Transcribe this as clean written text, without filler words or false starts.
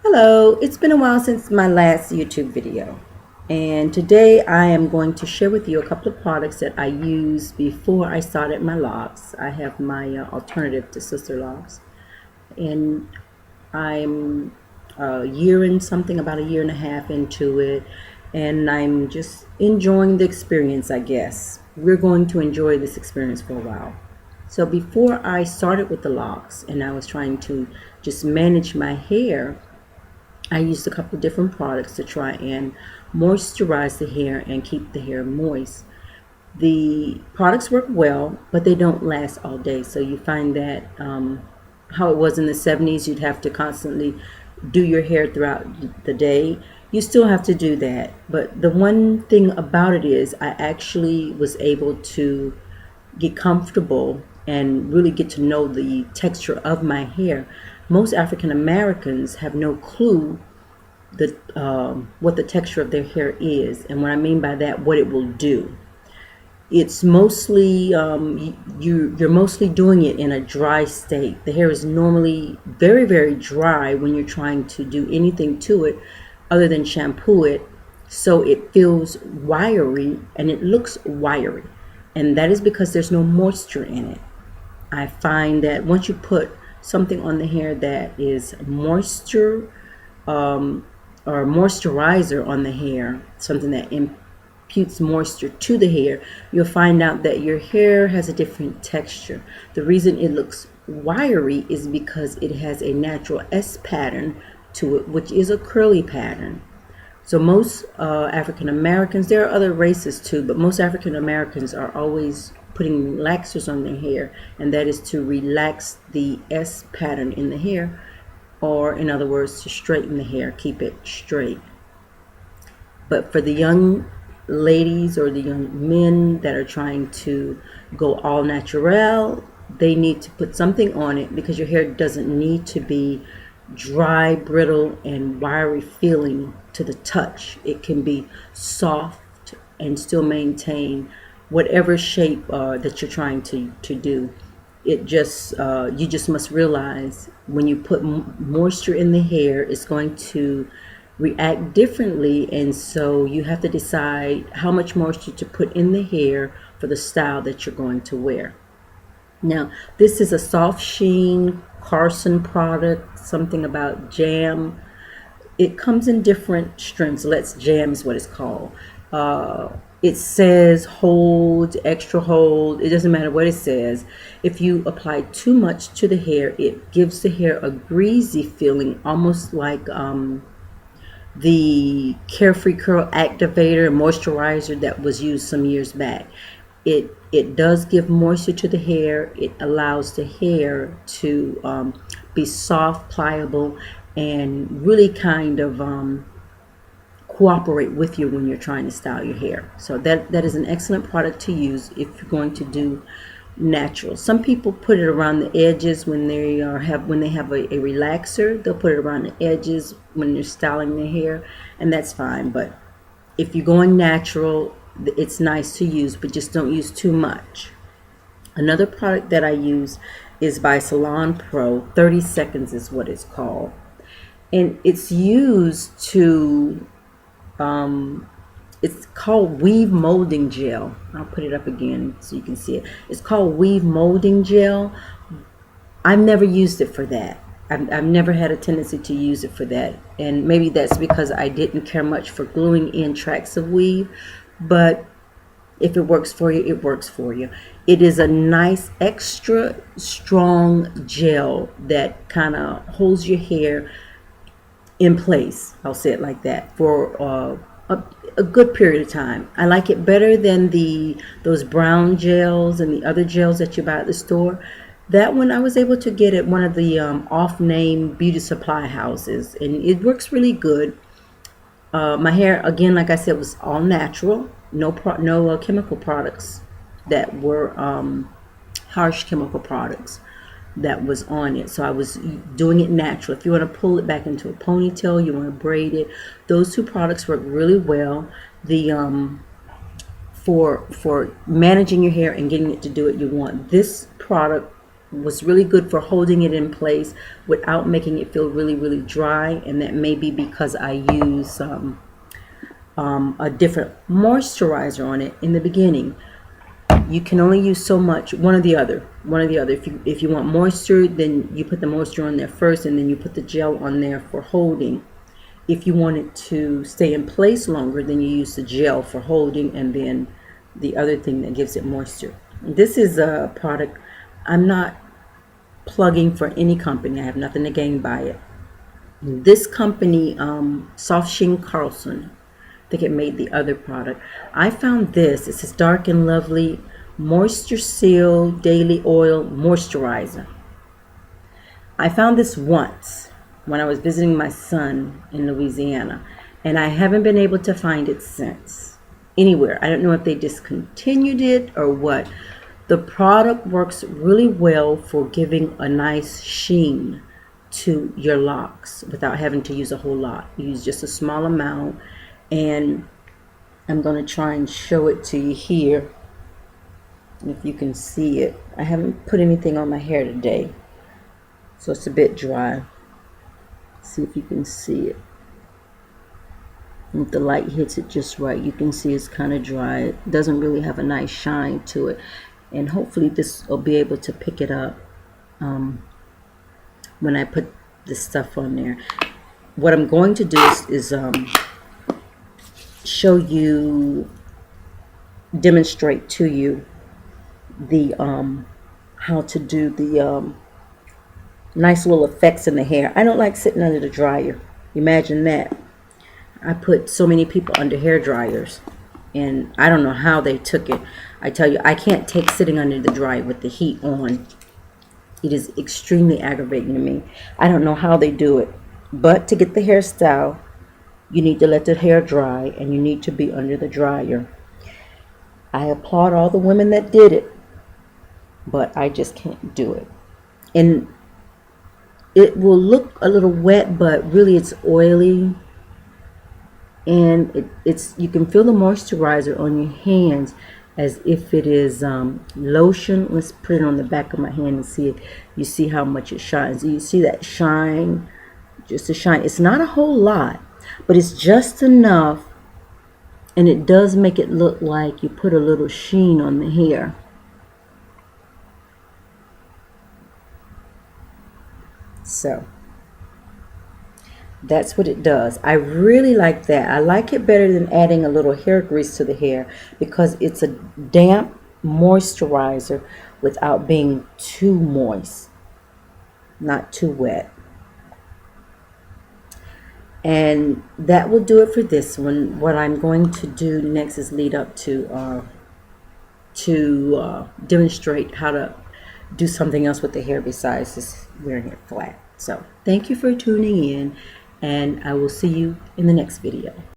Hello, it's been a while since my last YouTube video, and today I am going to share with you a couple of products that I used before I started my locks. I have my alternative to sister locks, and I'm a year and something, about a year and a half into it, and I'm just enjoying the experience, I guess. We're going to enjoy this experience for a while. So before I started with the locks and I was trying to just manage my hair, I used a couple of different products to try and moisturize the hair and keep the hair moist. The products work well, but they don't last all day. So you find that how it was in the 70s, you'd have to constantly do your hair throughout the day. You still have to do that. But the one thing about it is I actually was able to get comfortable and really get to know the texture of my hair. Most African Americans have no clue what the texture of their hair is, and what I mean by that, what it will do. It's mostly you're mostly doing it in a dry state. The hair is normally very, very dry when you're trying to do anything to it other than shampoo it, so it feels wiry and it looks wiry, and that is because there's no moisture in it. I find that once you put something on the hair that is moisture or moisturizer on the hair, something that imputes moisture to the hair, you'll find out that your hair has a different texture. The reason it looks wiry is because it has a natural S pattern to it, which is a curly pattern. So most African Americans, there are other races too, but most African Americans are always putting relaxers on their hair, and that is to relax the S pattern in the hair, or in other words, to straighten the hair, keep it straight. But for the young ladies or the young men that are trying to go all natural, they need to put something on it, because your hair doesn't need to be dry, brittle, and wiry feeling to the touch. It can be soft and still maintain whatever shape that you're trying to do. It just you just must realize when you put moisture in the hair, it's going to react differently, and so you have to decide how much moisture to put in the hair for the style that you're going to wear. Now, this is a soft sheen Carson product, something about jam. It comes in different strengths. Let's Jam is what it's called. It says hold, extra hold. It doesn't matter what it says. If you apply too much to the hair, it gives the hair a greasy feeling, almost like the Carefree Curl Activator and Moisturizer that was used some years back. It does give moisture to the hair. It allows the hair to be soft, pliable, and really kind of cooperate with you when you're trying to style your hair. So that is an excellent product to use if you're going to do natural. Some people put it around the edges when they have a relaxer. They'll put it around the edges when they're styling their hair, and that's fine. But if you're going natural, it's nice to use, but just don't use too much. Another product that I use is by Salon Pro. 30 Seconds is what it's called, and it's used to it's called Weave Molding Gel. I'll put it up again so you can see it. It's called Weave Molding Gel. I've never used it for that. I've never had a tendency to use it for that, and maybe that's because I didn't care much for gluing in tracks of weave. But if it works for you, it works for you. It is a nice extra strong gel that kind of holds your hair in place, I'll say it like that, for a good period of time. I like it better than those brown gels and the other gels that you buy at the store. That one I was able to get at one of the off-name beauty supply houses, and it works really good. My hair, again, like I said, was all natural. No chemical products that were harsh chemical products that was on it. So I was doing it natural. If you want to pull it back into a ponytail, you want to braid it, those two products work really well. The for managing your hair and getting it to do it, you want this product was really good for holding it in place without making it feel really dry, and that may be because I use a different moisturizer on it in the beginning. You can only use so much, one or the other. If you want moisture, then you put the moisture on there first, and then you put the gel on there for holding. If you want it to stay in place longer, then you use the gel for holding, and then the other thing that gives it moisture. This is a product, I'm not plugging for any company. I have nothing to gain by it. This company, Soft Sheen Carlson, I think it made the other product. I found this. It says Dark and Lovely Moisture Seal Daily Oil Moisturizer. I found this once when I was visiting my son in Louisiana, and I haven't been able to find it since anywhere. I don't know if they discontinued it or what. The product works really well for giving a nice sheen to your locks without having to use a whole lot. You use just a small amount, and I'm going to try and show it to you here if you can see it. I haven't put anything on my hair today, so it's a bit dry. See if you can see it. If the light hits it just right, you can see it's kind of dry. It doesn't really have a nice shine to it, and hopefully this will be able to pick it up when I put this stuff on there. What I'm going to do is show you, demonstrate to you the how to do the nice little effects in the hair. I don't like sitting under the dryer. Imagine that. I put so many people under hair dryers, and I don't know how they took it. I tell you, I can't take sitting under the dryer with the heat on. It is extremely aggravating to me. I don't know how they do it, but to get the hairstyle, you need to let the hair dry, and you need to be under the dryer. I applaud all the women that did it, but I just can't do it. And it will look a little wet, but really it's oily, and it's you can feel the moisturizer on your hands as if it is lotion. Let's put it on the back of my hand and see if you see how much it shines. You see that shine, just a shine. It's not a whole lot, but it's just enough, and it does make it look like you put a little sheen on the hair. So that's what it does. I really like that. I like it better than adding a little hair grease to the hair, because it's a damp moisturizer without being too moist, not too wet. And that will do it for this one. What I'm going to do next is lead up to demonstrate how to do something else with the hair besides just wearing it flat. So thank you for tuning in, and I will see you in the next video.